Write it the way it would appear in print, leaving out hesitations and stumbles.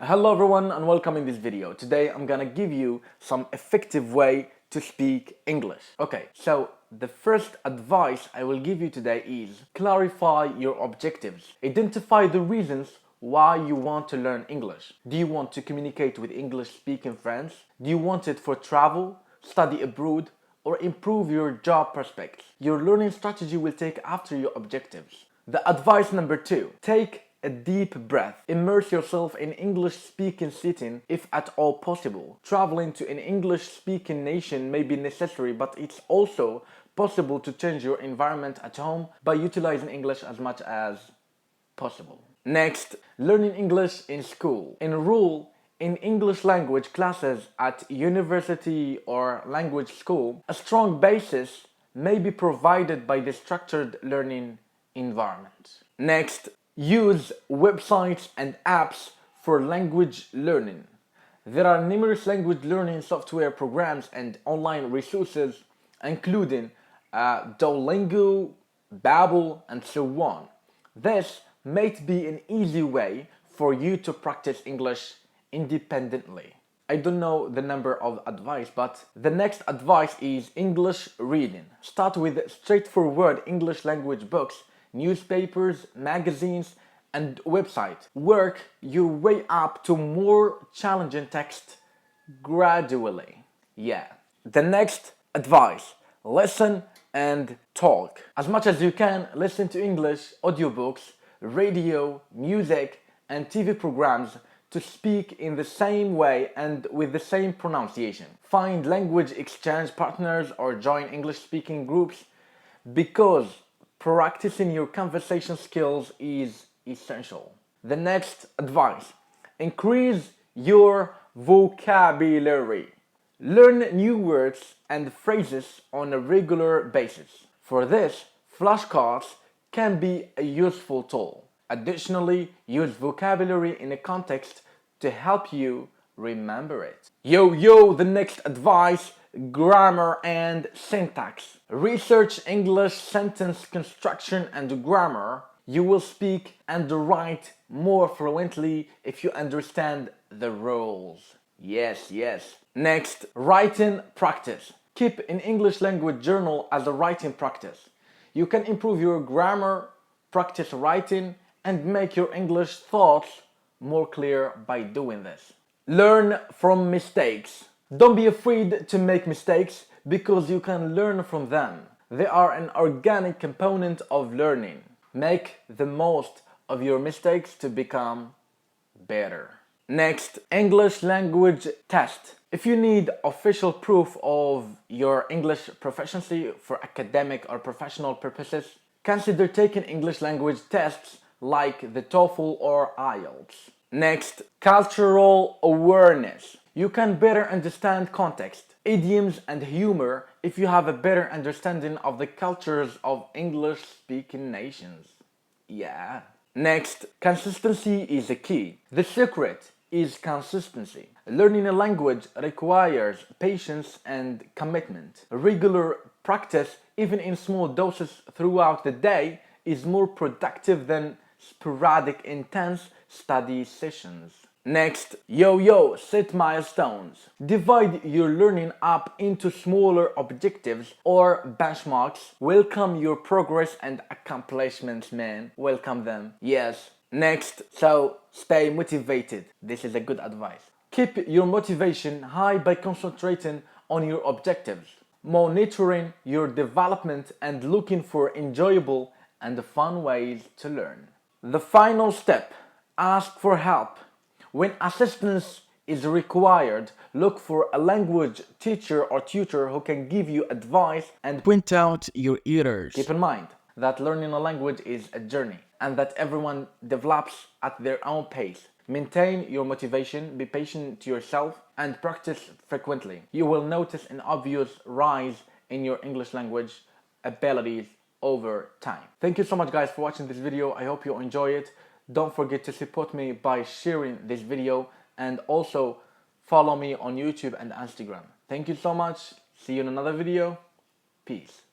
Hello everyone and welcome in this video. Today I'm gonna give you some effective way to speak English. Okay, so the first advice I will give you today is clarify your objectives. Identify the reasons why you want to learn English. Do you want to communicate with English speaking friends? Do you want it for travel, study abroad, or improve your job prospects? Your learning strategy will take after your objectives. The advice number 2, take a deep breath. Immerse yourself in English-speaking setting if at all possible. Traveling to an English-speaking nation may be necessary, but it's also possible to change your environment at home by utilizing English as much as possible. Next, learning English in school. Enroll in English language classes at university or language school. A strong basis may be provided by the structured learning environment. Next, use websites and apps for language learning. There are numerous language learning software programs and online resources, including Duolingo, Babbel, and so on. This might be an easy way for you to practice English independently. I don't know the number of advice, but the next advice is English reading. Start with straightforward English language books, newspapers, magazines, and websites. Work your way up to more challenging text gradually. Yeah. The next advice, listen and talk. As much as you can, listen to English audiobooks, radio, music, and TV programs to speak in the same way and with the same pronunciation. Find language exchange partners or join English speaking groups because practicing your conversation skills is essential. The next advice, increase your vocabulary. Learn new words and phrases on a regular basis. For this, flashcards can be a useful tool. Additionally, use vocabulary in a context to help you remember it. The next advice, grammar and syntax. Research English sentence construction and grammar. You will speak and write more fluently if you understand the rules. Yes. Next, writing practice. Keep an English language journal as a writing practice. You can improve your grammar, practice writing, and make your English thoughts more clear by doing this. Learn from mistakes. Don't be afraid to make mistakes because you can learn from them. They are an organic component of learning. Make the most of your mistakes to become better. Next, English language test. If you need official proof of your English proficiency for academic or professional purposes, consider taking English language tests like the TOEFL or IELTS. Next, cultural awareness. You can better understand context, idioms, and humor if you have a better understanding of the cultures of English-speaking nations. Yeah. Next, consistency is the key. The secret is consistency. Learning a language requires patience and commitment. Regular practice, even in small doses throughout the day, is more productive than sporadic intense study sessions. Next, set milestones. Divide your learning up into smaller objectives or benchmarks. Welcome your progress and accomplishments, man. Welcome them. Yes. Next, stay motivated. This is a good advice. Keep your motivation high by concentrating on your objectives, monitoring your development, and looking for enjoyable and fun ways to learn. The final step, ask for help. When assistance is required, look for a language teacher or tutor who can give you advice and point out your errors. Keep in mind that learning a language is a journey and that everyone develops at their own pace. Maintain your motivation, be patient to yourself, and practice frequently. You will notice an obvious rise in your English language abilities over time. Thank you so much guys for watching this video. I hope you enjoy it. Don't forget to support me by sharing this video and also follow me on YouTube and Instagram. Thank you so much. See you in another video. Peace.